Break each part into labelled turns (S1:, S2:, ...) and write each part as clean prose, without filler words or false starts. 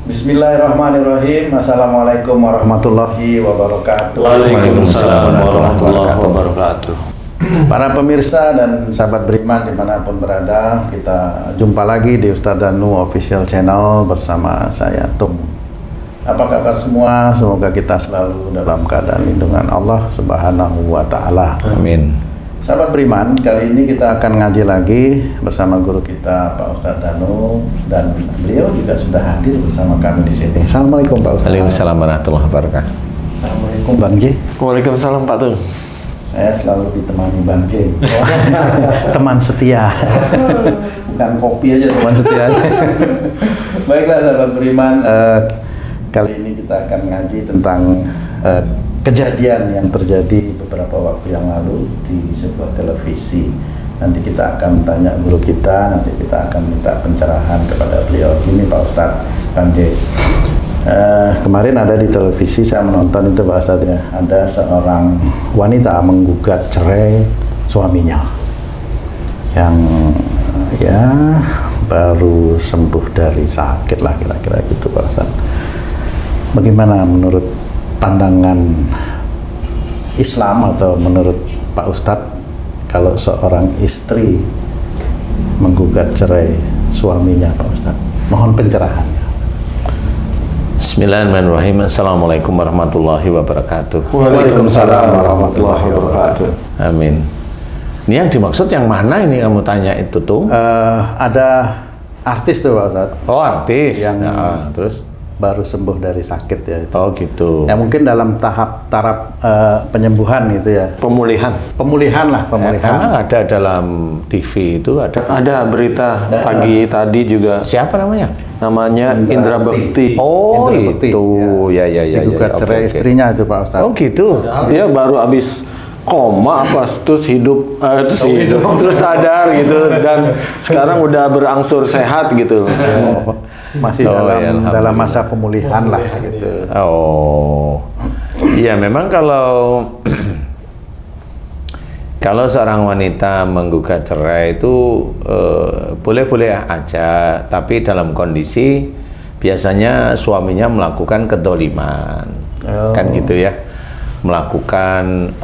S1: Bismillahirrahmanirrahim. Assalamualaikum warahmatullahi wabarakatuh.
S2: Waalaikumsalam warahmatullahi wabarakatuh.
S1: Para pemirsa dan sahabat beriman dimanapun berada, kita jumpa lagi di Ustadz Danu Official Channel bersama saya Tum. Apa kabar semua? Semoga kita selalu dalam keadaan lindungan Allah Subhanahu wa Ta'ala.
S2: Amin.
S1: Sahabat beriman, kali ini kita akan ngaji lagi bersama guru kita Pak Ustadz Danu, dan beliau juga sudah hadir bersama kami di sini. Assalamualaikum Pak Ustadz.
S2: Waalaikumsalam warahmatullahi wabarakatuh.
S1: Assalamualaikum Bang J.
S2: Waalaikumsalam Pak Tung.
S1: Saya selalu ditemani Bang J. Teman setia. Bukan kopi aja, teman setia. Baiklah sahabat beriman, kali ini kita akan ngaji tentang kejadian yang terjadi beberapa waktu yang lalu di sebuah televisi. Nanti kita akan tanya guru kita, nanti kita akan minta pencerahan kepada beliau. Ini Pak Ustadz, Bang J. Kemarin ada di televisi, saya menonton itu Pak Ustadz ya, ada seorang wanita menggugat cerai suaminya yang ya baru sembuh dari sakit lah, kira-kira gitu Pak Ustadz. Bagaimana menurut pandangan Islam atau menurut Pak Ustadz kalau seorang istri menggugat cerai suaminya Pak Ustadz? Mohon pencerahannya.
S2: Bismillahirrahmanirrahim. Assalamualaikum warahmatullahi wabarakatuh.
S1: Waalaikumsalam warahmatullahi wabarakatuh.
S2: Amin. Ini yang dimaksud yang mana ini kamu tanya itu tuh?
S1: Ada artis tuh Pak Ustadz.
S2: Oh, artis.
S1: Yang
S2: terus
S1: baru sembuh dari sakit ya itu.
S2: Oh gitu.
S1: Ya mungkin dalam taraf penyembuhan gitu ya.
S2: Pemulihan.
S1: Pemulihan lah, pemulihan.
S2: Emang ada dalam TV itu ada.
S3: Ada berita pagi tadi juga.
S2: Siapa namanya?
S3: Namanya Indra Bekti.
S2: Oh
S1: Indra Bekti,
S2: itu. Ya.
S1: Digugat cerai
S2: Oke.
S1: istrinya itu Pak Ustadz.
S2: Oh gitu.
S3: Dia baru habis koma apa terus hidup terus sadar gitu, dan sekarang udah berangsur sehat gitu.
S1: Masih
S2: ya,
S1: dalam masa pemulihan lah gitu.
S2: Oh, iya memang kalau kalau seorang wanita menggugat cerai itu boleh-boleh aja, tapi dalam kondisi biasanya suaminya melakukan kedoliman, kan gitu ya, melakukan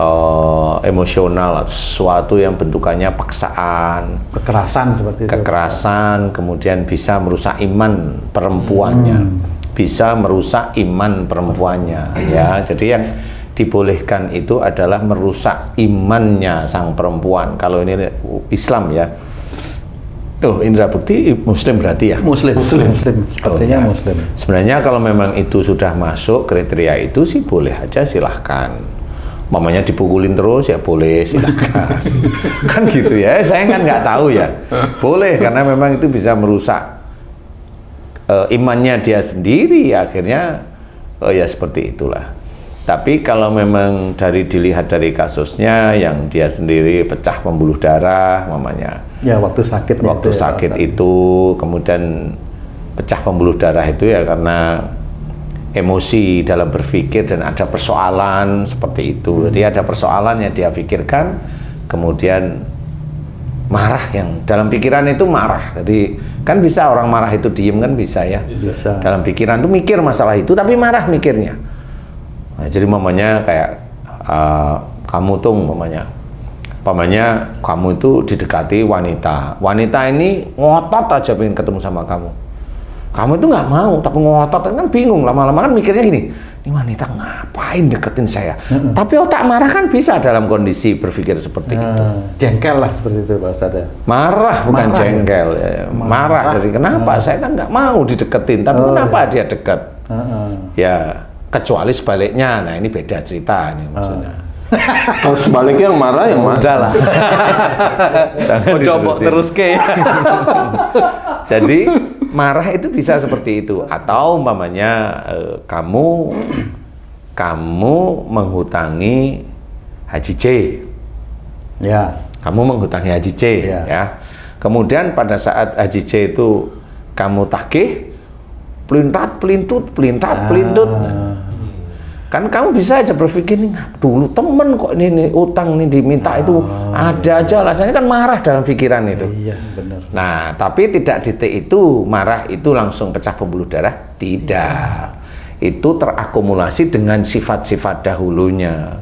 S2: emosional, sesuatu yang bentukannya paksaan,
S1: Kekerasan seperti itu.
S2: kekerasan, kemudian bisa merusak iman perempuannya, bisa merusak iman perempuannya, ya. Jadi yang dibolehkan itu adalah merusak imannya sang perempuan. Kalau ini Islam ya. Oh, Indra Bekti Muslim berarti ya?
S1: Muslim. Sepertinya
S2: ya.
S1: Muslim.
S2: Sebenarnya kalau memang itu sudah masuk kriteria itu sih boleh aja, silahkan. Mamanya dipukulin terus ya boleh, silahkan. Kan gitu ya, saya kan nggak tahu ya. Boleh, karena memang itu bisa merusak imannya dia sendiri, ya, akhirnya ya seperti itulah. Tapi kalau memang dilihat dari kasusnya yang dia sendiri pecah pembuluh darah mamanya.
S1: Ya waktu sakit.
S2: Waktu sakit itu kemudian pecah pembuluh darah itu ya karena emosi dalam berpikir dan ada persoalan seperti itu. Jadi ada persoalan yang dia pikirkan, kemudian marah, yang dalam pikiran itu marah. Jadi kan bisa orang marah itu diem kan bisa ya.
S1: Bisa.
S2: Dalam pikiran itu mikir masalah itu tapi marah mikirnya. Nah, jadi mamanya kayak kamu tuh mamanya kamu itu didekati wanita ini ngotot aja pengen ketemu sama kamu itu nggak mau tapi ngotot, kan bingung, lama-lama kan mikirnya gini, ini wanita ngapain deketin saya, tapi otak marah kan bisa dalam kondisi berpikir seperti itu.
S1: Jengkel lah seperti itu Pak Ustadz ya.
S2: Marah bukan
S1: Marah,
S2: jengkel ya. Marah. Jadi kenapa saya kan nggak mau dideketin, tapi kenapa dia deket, ya kecuali sebaliknya. Nah ini beda cerita ini maksudnya.
S3: Kalau sebaliknya yang marah yang mana?
S2: Udah lah. Jangan
S1: Coba terus ke.
S2: Jadi marah itu bisa seperti itu, atau umpamanya kamu menghutangi Haji C.
S1: Ya.
S2: Kamu menghutangi Haji C, ya. Kemudian pada saat Haji C itu kamu tagih, pelintut. Kan kamu bisa aja berpikir nih, dulu temen kok ini utang nih diminta itu ada aja alasannya, kan marah dalam pikiran itu.
S1: Iya, benar.
S2: Nah, tapi tidak titik itu marah itu langsung pecah pembuluh darah, tidak. Itu terakumulasi dengan sifat-sifat dahulunya,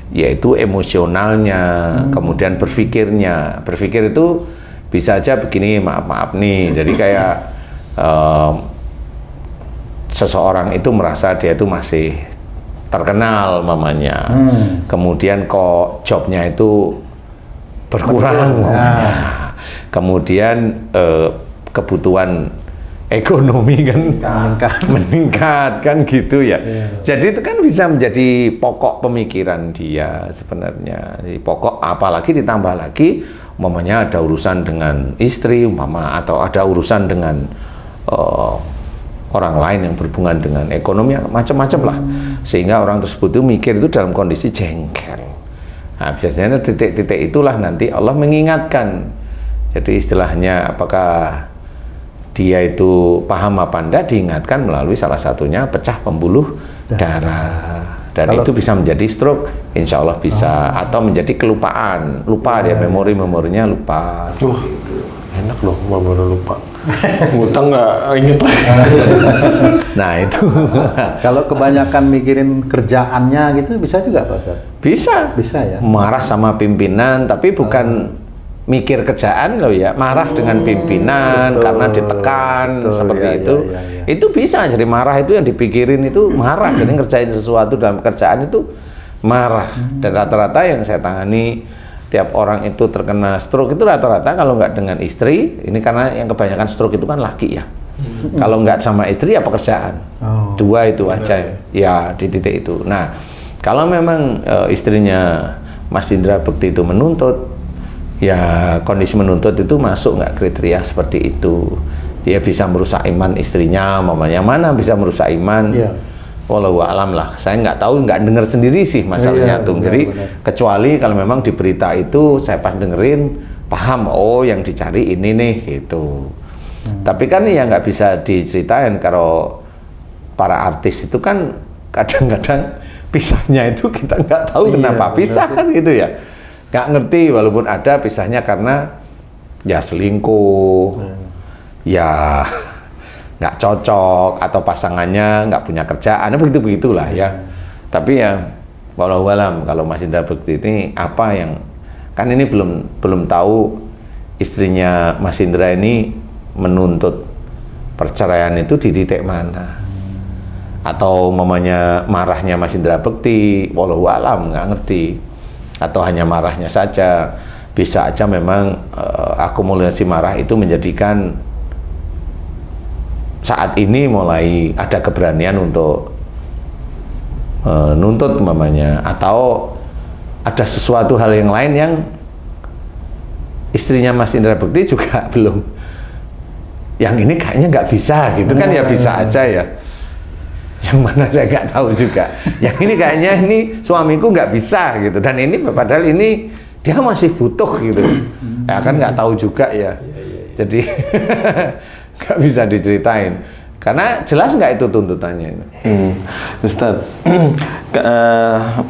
S2: yaitu emosionalnya, kemudian berpikirnya. Berpikir itu bisa aja begini, maaf nih, jadi kayak seseorang itu merasa dia itu masih terkenal mamanya, kemudian kok jobnya itu berkurang mamanya, kemudian kebutuhan ekonomi kan meningkat kan gitu ya. Jadi itu kan bisa menjadi pokok pemikiran dia sebenarnya. Jadi pokok, apalagi ditambah lagi mamanya ada urusan dengan istri umpama, atau ada urusan dengan orang lain yang berhubungan dengan ekonomi, macam-macam lah, sehingga orang tersebut itu mikir itu dalam kondisi jengkel. Nah, biasanya titik-titik itulah nanti Allah mengingatkan. Jadi istilahnya apakah dia itu paham apa enggak, diingatkan melalui salah satunya pecah pembuluh darah. Dan itu bisa menjadi stroke, insya Allah bisa, atau menjadi kelupaan, lupa dia, memorinya lupa.
S3: Enak loh, baru lupa. Ngutang nggak inget lagi.
S2: Nah itu.
S1: Kalau kebanyakan mikirin kerjaannya gitu bisa juga Pak Ustaz? Bisa ya.
S2: Marah sama pimpinan, tapi bukan mikir kerjaan loh ya, marah dengan pimpinan karena ditekan seperti itu. Itu bisa, jadi marah itu yang dipikirin itu marah, jadi ngerjain sesuatu dalam kerjaan itu marah. Dan rata-rata yang saya tangani tiap orang itu terkena stroke itu rata-rata kalau nggak dengan istri, ini karena yang kebanyakan stroke itu kan laki ya. Kalau nggak sama istri ya pekerjaan. Dua itu aja ya di titik itu. Nah, kalau memang istrinya Mas Indra Bekti itu menuntut, ya kondisi menuntut itu masuk nggak kriteria seperti itu. Dia bisa merusak iman istrinya, mamanya mana bisa merusak iman. Wallahu alam lah, saya nggak tahu, nggak dengar sendiri sih masalahnya tuh. Jadi kecuali kalau memang di berita itu saya pas dengerin paham, oh yang dicari ini nih gitu. Tapi kan ya nggak bisa diceritain, kalau para artis itu kan kadang-kadang pisahnya itu kita nggak tahu kenapa pisah kan gitu ya. Nggak ngerti, walaupun ada pisahnya karena ya selingkuh, ya nggak cocok, atau pasangannya nggak punya kerjaan, begitulah ya. Tapi ya walau alam, kalau Mas Indra Bekti ini apa yang, kan ini belum tahu istrinya Mas Indra ini menuntut perceraian itu di titik mana, atau mamanya marahnya Mas Indra Bekti, walau alam nggak ngerti, atau hanya marahnya saja. Bisa aja memang akumulasi marah itu menjadikan saat ini mulai ada keberanian untuk nuntut mamanya, atau ada sesuatu hal yang lain yang istrinya Mas Indra Bekti juga belum, yang ini kayaknya nggak bisa gitu kan ya, bisa aja ya. Yang mana saya nggak tahu juga. Yang ini kayaknya ini suamiku nggak bisa gitu, dan ini padahal ini dia masih butuh gitu. Ya kan nggak tahu juga ya. Jadi nggak bisa diceritain, karena jelas nggak itu tuntutannya itu.
S3: Ustadz,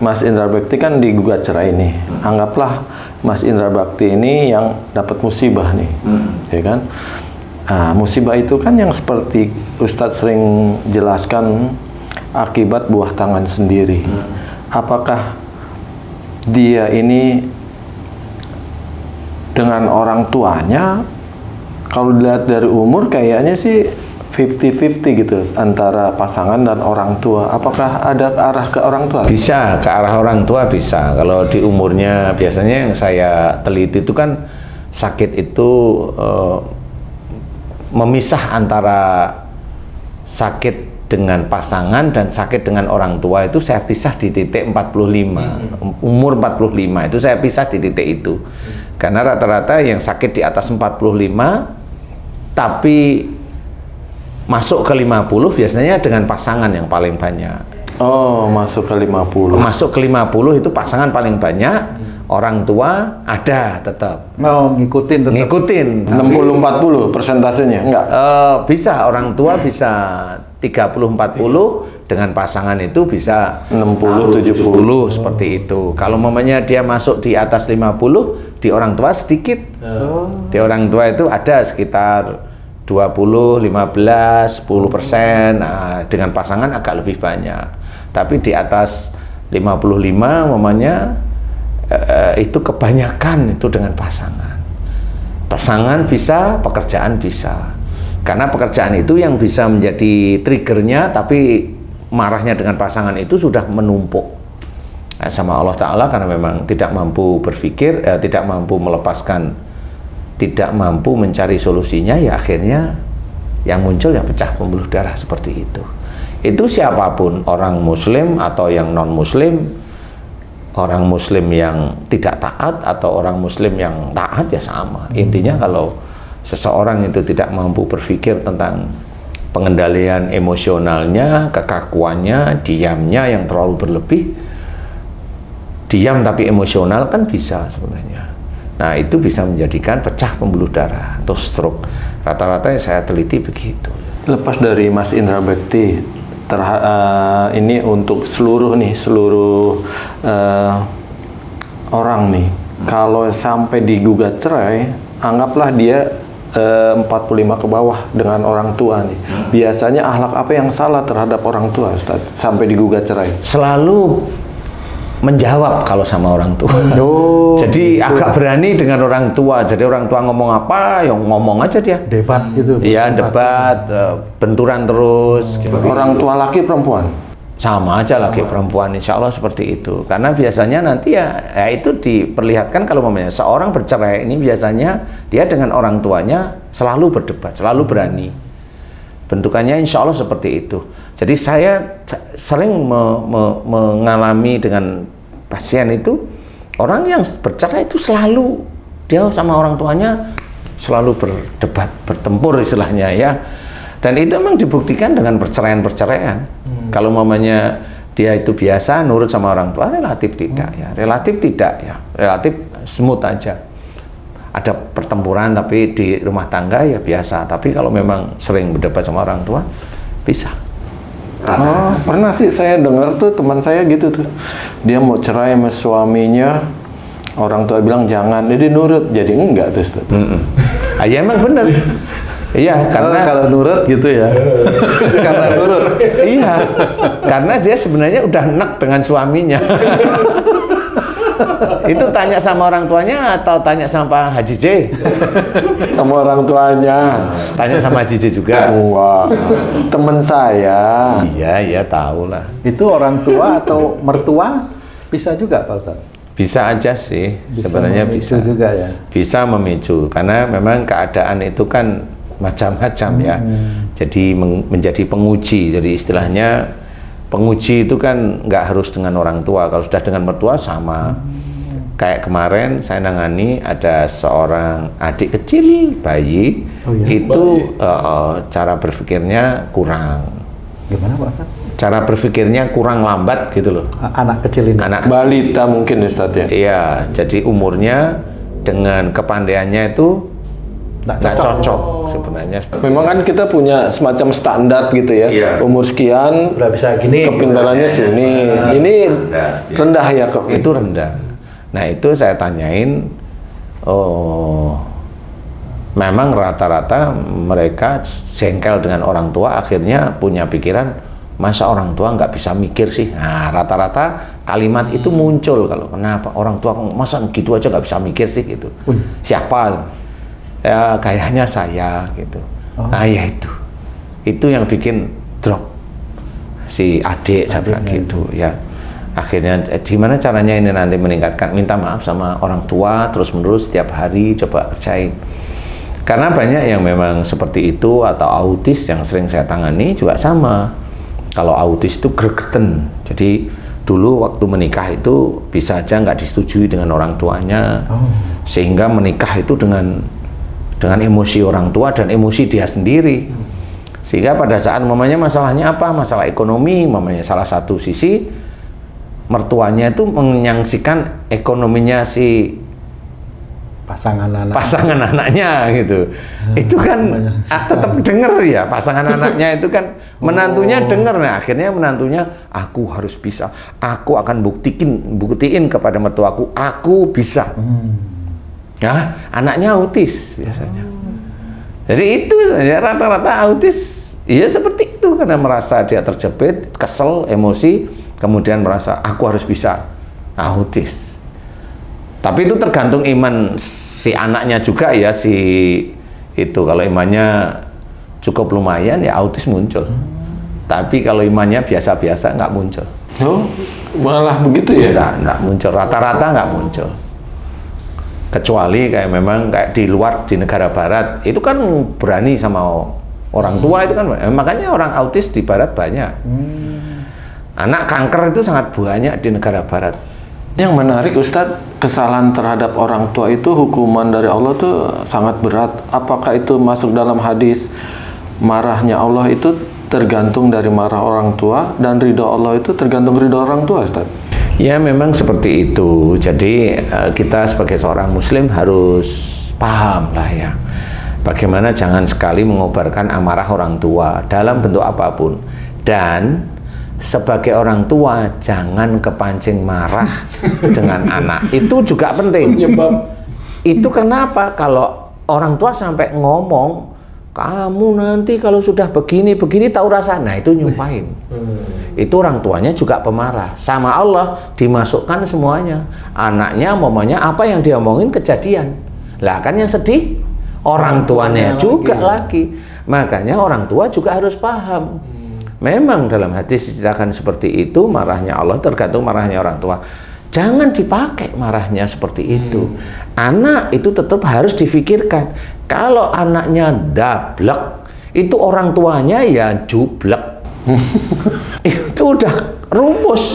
S3: Mas Indra Bekti kan digugat cerai nih. Anggaplah Mas Indra Bekti ini yang dapat musibah nih, ya kan? Musibah itu kan yang seperti Ustadz sering jelaskan, akibat buah tangan sendiri. Apakah dia ini dengan orang tuanya? Kalau dilihat dari umur kayaknya sih 50-50 gitu antara pasangan dan orang tua. Apakah ada arah ke orang tua?
S2: Bisa, ke arah orang tua bisa. Kalau di umurnya biasanya yang saya teliti itu kan sakit itu memisah antara sakit dengan pasangan dan sakit dengan orang tua itu saya pisah di titik 45. Umur 45 itu saya pisah di titik itu. Karena rata-rata yang sakit di atas 45 tapi masuk ke 50 biasanya dengan pasangan yang paling banyak.
S3: Oh, masuk ke 50.
S2: Masuk ke 50 itu pasangan paling banyak, orang tua ada tetap.
S1: Ngikutin tetap.
S2: Ngikutin.
S3: 60-40 persentasenya? Enggak?
S2: Bisa, orang tua bisa 30-40, dengan pasangan itu bisa
S3: 60-70
S2: seperti itu. Kalau mamanya dia masuk di atas 50, di orang tua sedikit. Di orang tua itu ada sekitar 20, 15, 10%. Nah, dengan pasangan agak lebih banyak. Tapi di atas 55 mamanya itu kebanyakan itu dengan pasangan. Pasangan bisa, pekerjaan bisa. Karena pekerjaan itu yang bisa menjadi triggernya, tapi marahnya dengan pasangan itu sudah menumpuk sama Allah Ta'ala, karena memang tidak mampu berpikir, tidak mampu melepaskan, tidak mampu mencari solusinya, ya akhirnya yang muncul ya pecah pembuluh darah seperti itu. Itu siapapun, orang muslim atau yang non muslim, orang muslim yang tidak taat atau orang muslim yang taat ya sama. Intinya kalau seseorang itu tidak mampu berpikir tentang pengendalian emosionalnya, kekakuannya, diamnya yang terlalu berlebih, diam tapi emosional kan bisa sebenarnya. Nah, itu bisa menjadikan pecah pembuluh darah atau stroke. Rata-rata yang saya teliti begitu.
S3: Lepas dari Mas Indra Bekti, ini untuk seluruh orang nih, kalau sampai digugat cerai, anggaplah dia 45 ke bawah dengan orang tua nih. Biasanya akhlak apa yang salah terhadap orang tua, Ustaz, sampai digugat cerai?
S2: Selalu menjawab kalau sama orang tua. Jadi agak berani dengan orang tua. Jadi orang tua ngomong apa, yang ngomong aja dia.
S1: Debat gitu.
S2: Iya, debat, benturan terus. Gitu.
S3: Orang tua laki perempuan?
S2: Sama aja laki perempuan, insya Allah seperti itu. Karena biasanya nanti ya itu diperlihatkan kalau mamanya seorang bercerai ini biasanya dia dengan orang tuanya selalu berdebat, selalu berani. Bentukannya insya Allah seperti itu. Jadi saya sering mengalami dengan pasien itu, orang yang bercerai itu selalu dia sama orang tuanya selalu berdebat, bertempur istilahnya ya. Dan itu memang dibuktikan dengan perceraian-perceraian. Kalau mamanya dia itu biasa nurut sama orang tua, relatif tidak ya, relatif tidak ya, relatif smooth aja. Ada pertempuran tapi di rumah tangga ya biasa. Tapi kalau memang sering berdebat sama orang tua, bisa.
S3: Pernah sih saya dengar tuh teman saya gitu tuh, dia mau cerai sama suaminya, orang tua bilang jangan, jadi nurut, jadi enggak tuh Ustaz.
S2: Ya emang bener. Iya, karena
S1: kalau nurut gitu ya.
S2: karena nurut. Iya. Karena dia sebenarnya udah enak dengan suaminya. Itu tanya sama orang tuanya atau tanya sama Pak Haji J?
S3: Sama orang tuanya.
S2: Tanya sama Haji J juga.
S3: Wah, teman saya.
S2: Iya, tahu lah.
S1: Itu orang tua atau mertua bisa juga Pak Ustaz?
S2: Bisa aja sih, sebenarnya bisa.
S1: Juga ya.
S2: Bisa memicu, karena memang keadaan itu kan macam-macam ya. Jadi menjadi penguji. Jadi istilahnya penguji itu kan nggak harus dengan orang tua. Kalau sudah dengan mertua sama. Kayak kemarin saya nangani ada seorang adik kecil bayi, itu cara berpikirnya kurang.
S1: Gimana Pak Ustaz?
S2: Cara berpikirnya kurang lambat gitu loh.
S1: Anak kecil ini.
S2: Anak
S3: Balita mungkin Ustaz ya.
S2: Iya, jadi umurnya dengan kepandaiannya itu nggak cocok sebenarnya.
S3: Memang kan kita punya semacam standar gitu ya.
S2: Iya.
S3: Umur sekian,
S1: Udah bisa gini.
S3: kepintarannya sini. Ini rendah ya kok.
S2: Itu rendah. Nah itu saya tanyain, memang rata-rata mereka jengkel dengan orang tua, akhirnya punya pikiran, masa orang tua nggak bisa mikir sih? Nah rata-rata kalimat itu muncul, kalau kenapa orang tua masa gitu aja nggak bisa mikir sih gitu. Siapa? Ya kayaknya saya gitu. Nah ya itu yang bikin drop si adik saya bilang gitu ya. Akhirnya gimana caranya ini nanti meningkatkan, minta maaf sama orang tua terus menerus setiap hari, coba kerjain. Karena banyak yang memang seperti itu, atau autis yang sering saya tangani juga sama. Kalau autis itu gregeten, jadi dulu waktu menikah itu bisa aja nggak disetujui dengan orang tuanya, sehingga menikah itu dengan emosi orang tua dan emosi dia sendiri, sehingga pada saat mamanya masalahnya apa, masalah ekonomi, mamanya salah satu sisi mertuanya itu menyaksikan ekonominya si pasangan anaknya gitu. Itu kan tetap denger ya, pasangan anaknya itu kan menantunya denger. Nah, akhirnya menantunya, aku harus bisa, aku akan buktiin kepada mertuaku, aku bisa. Nah, anaknya autis biasanya. Jadi itu ya, rata-rata autis ya seperti itu, karena merasa dia terjepit, kesel, emosi, kemudian merasa aku harus bisa, autis. Tapi itu tergantung iman si anaknya juga ya, si itu. Kalau imannya cukup lumayan ya autis muncul. Tapi kalau imannya biasa-biasa nggak muncul.
S3: Oh, malah begitu ya?
S2: Nggak muncul, rata-rata nggak muncul. Kecuali kayak memang kayak di luar, di negara barat, itu kan berani sama orang tua itu kan, makanya orang autis di barat banyak. Anak kanker itu sangat banyak di negara barat.
S3: Yang menarik Ustadz, kesalahan terhadap orang tua itu hukuman dari Allah tuh sangat berat. Apakah itu masuk dalam hadis marahnya Allah itu tergantung dari marah orang tua, dan ridho Allah itu tergantung ridho orang tua, Ustadz?
S2: Ya memang seperti itu. Jadi kita sebagai seorang muslim harus paham lah ya, bagaimana jangan sekali mengobarkan amarah orang tua dalam bentuk apapun. Dan sebagai orang tua jangan kepancing marah dengan anak. Itu juga penting. Itu kenapa kalau orang tua sampai ngomong, kamu nanti kalau sudah begini tahu rasa, nah itu nyumpahin. Itu orang tuanya juga pemarah. Sama Allah dimasukkan semuanya. Anaknya momenya apa yang dia omongin kejadian. Lah kan yang sedih orang tuanya juga lagi. Makanya orang tua juga harus paham. Memang dalam hadis diceritakan seperti itu, marahnya Allah tergantung marahnya orang tua. Jangan dipakai marahnya seperti itu. Anak itu tetap harus difikirkan. Kalau anaknya dablek, itu orang tuanya ya jublek. Itu udah rumus.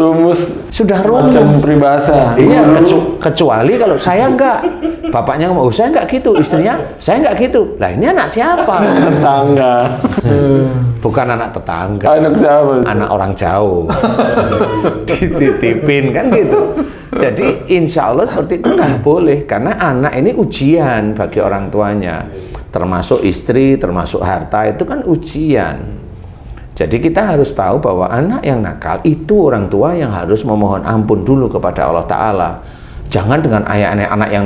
S2: Sudah rumus.
S3: Macam peribahasa.
S2: Iya, kecuali kalau saya enggak. Bapaknya ngomong, oh saya enggak gitu. Istrinya, saya enggak gitu. Lah ini anak siapa?
S3: Tetangga.
S2: Bukan anak tetangga.
S3: Anak siapa?
S2: Anak orang jauh. Dititipin kan gitu. Jadi insya Allah seperti itu nggak boleh, karena anak ini ujian bagi orang tuanya, termasuk istri, termasuk harta, itu kan ujian. Jadi kita harus tahu bahwa anak yang nakal itu orang tua yang harus memohon ampun dulu kepada Allah Ta'ala. Jangan dengan anak yang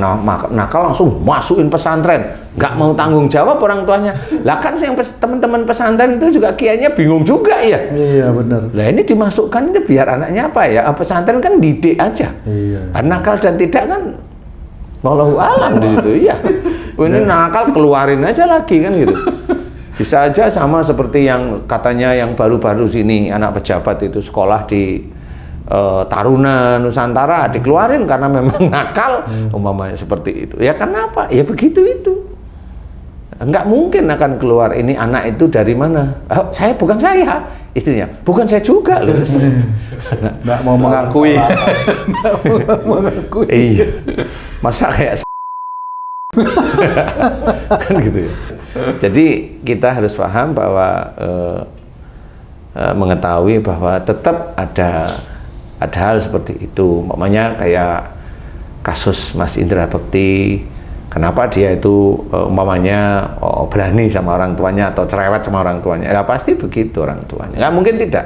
S2: nakal langsung masukin pesantren, nggak mau tanggung jawab orang tuanya. Lah kan yang teman-teman pesantren itu juga kiainya bingung juga ya.
S1: Iya benar.
S2: Lah ini dimasukkan itu biar anaknya apa ya? Pesantren kan didik aja.
S1: Iya.
S2: Nakal dan tidak kan wallahu alam di situ ya. Ini nakal keluarin aja lagi kan gitu. Bisa aja sama seperti yang katanya yang baru-baru sini anak pejabat itu sekolah di Taruna Nusantara dikeluarin karena memang nakal, umpamanya seperti itu. Ya kenapa? Ya begitu itu. Enggak mungkin akan keluar ini anak itu dari mana? Oh, saya bukan saya, istrinya. Bukan saya juga loh.
S1: Enggak mau mengakui. Enggak mau mengakui.
S2: Iya. Masa kayak kan gitu ya. Jadi kita harus paham bahwa mengetahui bahwa tetap ada hal seperti itu. Makanya kayak kasus Mas Indra Bekti, kenapa dia itu umpamanya berani sama orang tuanya atau cerewet sama orang tuanya? Ya pasti begitu orang tuanya. Nggak mungkin tidak.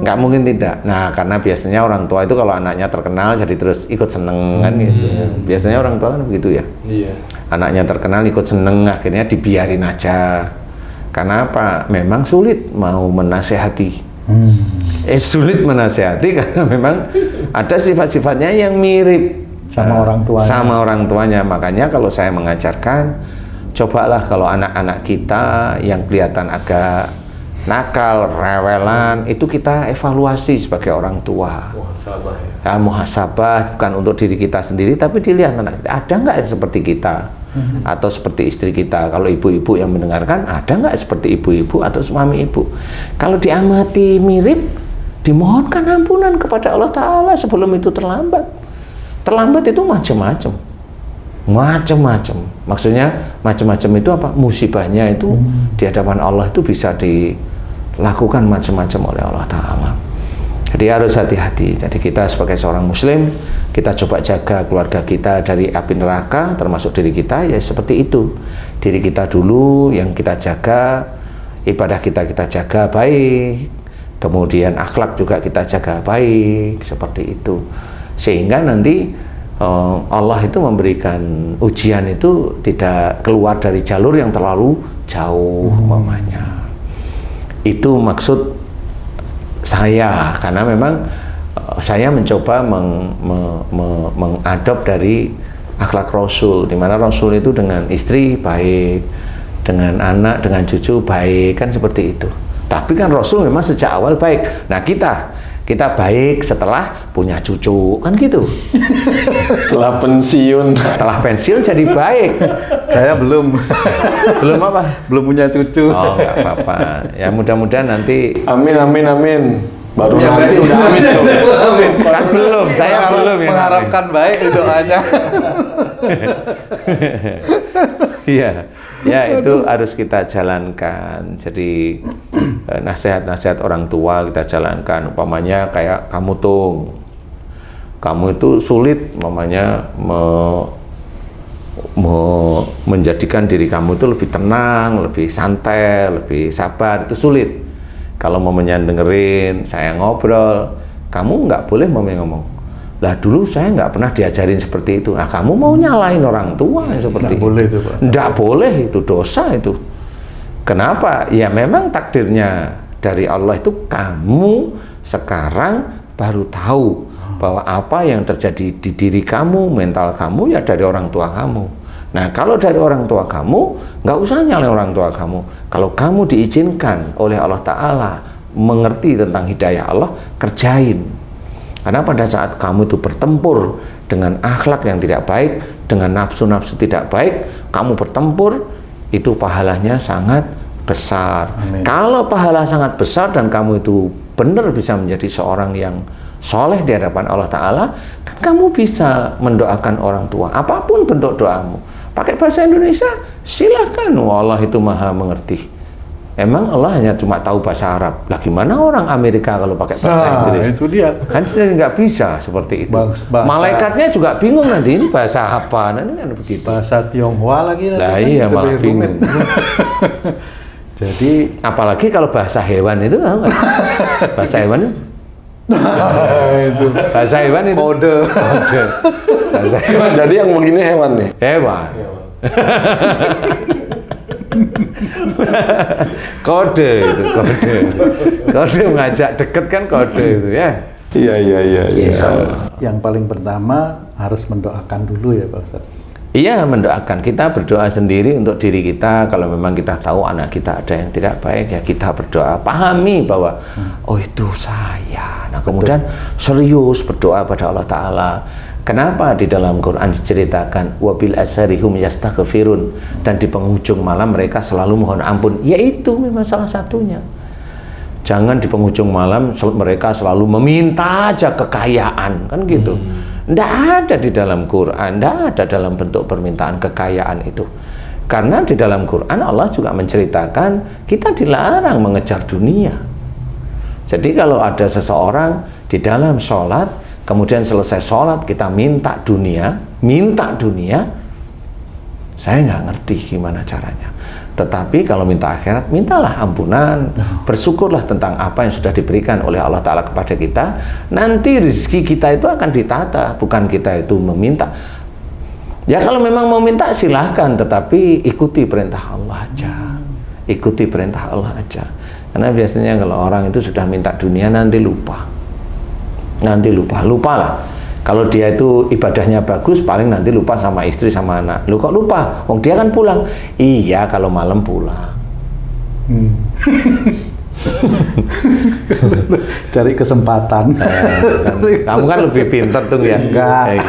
S2: Nggak mungkin tidak. Nah, karena biasanya orang tua itu kalau anaknya terkenal jadi terus ikut seneng kan gitu. Biasanya orang tua kan begitu ya.
S3: Iya.
S2: Anaknya terkenal ikut seneng, akhirnya dibiarin aja. Karena apa? Memang sulit mau menasehati. Sulit menasehati karena memang ada sifat-sifatnya yang mirip
S1: sama orang tuanya.
S2: Sama orang tuanya. Makanya kalau saya mengajarkan, cobalah kalau anak-anak kita yang kelihatan agak nakal, rewelan, itu kita evaluasi sebagai orang tua.
S3: Muhasabah ya.
S2: Muhasabah bukan untuk diri kita sendiri, tapi dilihat anak kita ada nggak seperti kita atau seperti istri kita. Kalau ibu-ibu yang mendengarkan, ada nggak seperti ibu-ibu atau suami ibu? Kalau diamati mirip, dimohonkan ampunan kepada Allah Ta'ala sebelum itu terlambat. Terlambat itu macam-macam. Macam-macam. Maksudnya macam-macam itu apa? Musibahnya itu di hadapan Allah itu bisa dilakukan macam-macam oleh Allah Ta'ala. Jadi harus hati-hati. Jadi kita sebagai seorang muslim, kita coba jaga keluarga kita dari api neraka, termasuk diri kita, ya seperti itu. Diri kita dulu yang kita jaga, ibadah kita jaga baik, kemudian akhlak juga kita jaga baik, seperti itu. Sehingga nanti Allah itu memberikan ujian itu tidak keluar dari jalur yang terlalu jauh, umpamanya. Itu maksud saya, karena memang saya mencoba mengadop dari akhlak Rasul, di mana Rasul itu dengan istri baik, dengan anak, dengan cucu baik, kan seperti itu. Tapi kan Rasul memang sejak awal baik. Nah kita baik setelah punya cucu, kan gitu.
S3: Setelah pensiun.
S2: Setelah pensiun jadi baik.
S1: Saya belum.
S2: Belum apa?
S1: Belum punya cucu.
S2: Oh, nggak apa-apa. Ya mudah-mudahan nanti.
S3: Amin, amin, amin. Baru
S1: Ya,
S3: nanti udah amin tuh.
S2: Kan belum, saya belum ya.
S1: Mengharapkan baik doanya.
S2: Iya, ya itu harus kita jalankan. Jadi nasihat-nasihat orang tua kita jalankan. Umpamanya kayak kamu itu sulit, umpamanya menjadikan diri kamu itu lebih tenang, lebih santai, lebih sabar, itu sulit. Kalau mamanya dengerin saya ngobrol, kamu nggak boleh mamanya ngomong, lah dulu saya nggak pernah diajarin seperti itu. Nah, kamu mau nyalain orang tua seperti itu?
S1: Boleh itu, Pak.
S2: Nggak boleh, itu dosa itu. Kenapa? Ya memang takdirnya dari Allah itu kamu sekarang baru tahu bahwa apa yang terjadi di diri kamu, mental kamu ya dari orang tua kamu. Nah, kalau dari orang tua kamu, nggak usah nyalain orang tua kamu. Kalau kamu diizinkan oleh Allah Ta'ala mengerti tentang hidayah Allah, kerjain. Karena pada saat kamu itu bertempur dengan akhlak yang tidak baik, dengan nafsu-nafsu tidak baik, kamu bertempur, itu pahalanya sangat besar.
S1: Amin.
S2: Kalau pahala sangat besar dan kamu itu benar bisa menjadi seorang yang soleh di hadapan Allah Ta'ala, kan kamu bisa mendoakan orang tua, apapun bentuk doamu. Pakai bahasa Indonesia, silahkan. Allah itu maha mengerti. Emang Allah hanya cuma tahu bahasa Arab. Lah gimana orang Amerika kalau pakai bahasa Inggris?
S1: Itu dia.
S2: Kan nggak bisa seperti itu.
S1: Bahasa-
S2: Malaikatnya juga bingung nanti ini bahasa apa, nanti kan begitu.
S1: Bahasa Tionghoa lagi.
S2: Lah iya, malah
S1: lebih rumit.
S2: bingung.
S1: Jadi
S2: Apalagi kalau bahasa hewan itu, tahu nggak? Bahasa hewan itu.
S1: itu
S2: Bahasa hewan itu.
S1: kode.
S2: Kode. Bahasa hewan.
S3: Jadi yang begini hewan nih.
S2: Hewan. Kode itu, kode. Kode mengajak deket kan kode itu ya.
S3: Iya, iya, iya.
S1: Yang paling pertama harus mendoakan dulu ya Pak Ustadz.
S2: Iya, mendoakan. Kita berdoa sendiri untuk diri kita. Kalau memang kita tahu anak kita ada yang tidak baik, ya kita berdoa. Pahami bahwa, oh itu saya. Nah kemudian serius berdoa pada Allah Ta'ala. Kenapa di dalam Quran diceritakan wabil asharihum yastaghfirun, dan di penghujung malam mereka selalu mohon ampun? Yaitu memang salah satunya. Jangan di penghujung malam mereka selalu meminta aja kekayaan, kan gitu. Nggak ada di dalam Quran, nggak ada dalam bentuk permintaan kekayaan itu. Karena di dalam Quran Allah juga menceritakan kita dilarang mengejar dunia. Jadi kalau ada seseorang di dalam sholat, kemudian selesai sholat kita minta dunia, saya nggak ngerti gimana caranya. Tetapi kalau minta akhirat, mintalah ampunan, bersyukurlah tentang apa yang sudah diberikan oleh Allah Ta'ala kepada kita. Nanti rezeki kita itu akan ditata, bukan kita itu meminta. Ya kalau memang mau minta silahkan, tetapi ikuti perintah Allah aja. Ikuti perintah Allah aja. Karena biasanya kalau orang itu sudah minta dunia, nanti lupa. Lupalah. Kalau dia itu ibadahnya bagus, paling nanti lupa sama istri sama anak. Lu kok lupa? Wong dia kan pulang. Iya, kalau malam pulang.
S1: Cari kesempatan.
S2: Kamu kan lebih pintar tuh ya.
S1: Enggak.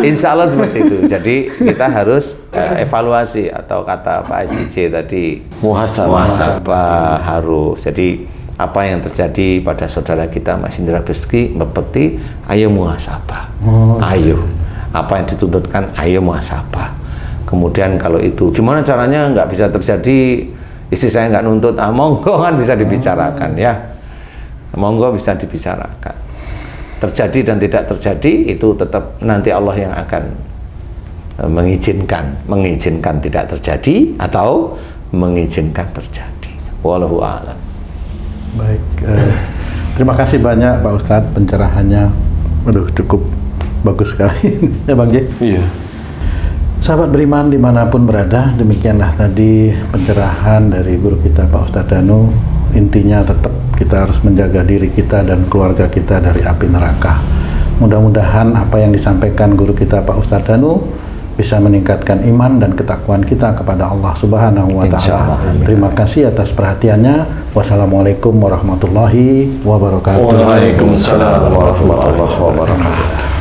S2: Insya Allah seperti itu. Jadi kita harus evaluasi, atau kata Pak Haji J tadi, muhasabah harus. Jadi apa yang terjadi pada saudara kita Mas Indra Bekti, ayo muhasabah. Ayo. Apa yang dituntutkan, ayo muhasabah. Kemudian kalau itu gimana caranya nggak bisa terjadi, istri saya nggak nuntut, monggo kan bisa dibicarakan ya. monggo bisa dibicarakan. Terjadi dan tidak terjadi itu tetap nanti Allah yang akan mengizinkan tidak terjadi atau mengizinkan terjadi. Wallahu a'lam.
S1: Baik, terima kasih banyak Pak Ustadz pencerahannya. Waduh, cukup bagus sekali ya Bang J.
S3: Iya.
S1: Sahabat beriman dimanapun berada, demikianlah tadi pencerahan dari guru kita Pak Ustadz Danu. Intinya tetap kita harus menjaga diri kita dan keluarga kita dari api neraka. Mudah-mudahan apa yang disampaikan guru kita Pak Ustadz Danu bisa meningkatkan iman dan ketakwaan kita kepada Allah Subhanahu wa Ta'ala. Terima kasih atas perhatiannya. Wassalamualaikum warahmatullahi wabarakatuh.
S3: Waalaikumsalam warahmatullahi wabarakatuh.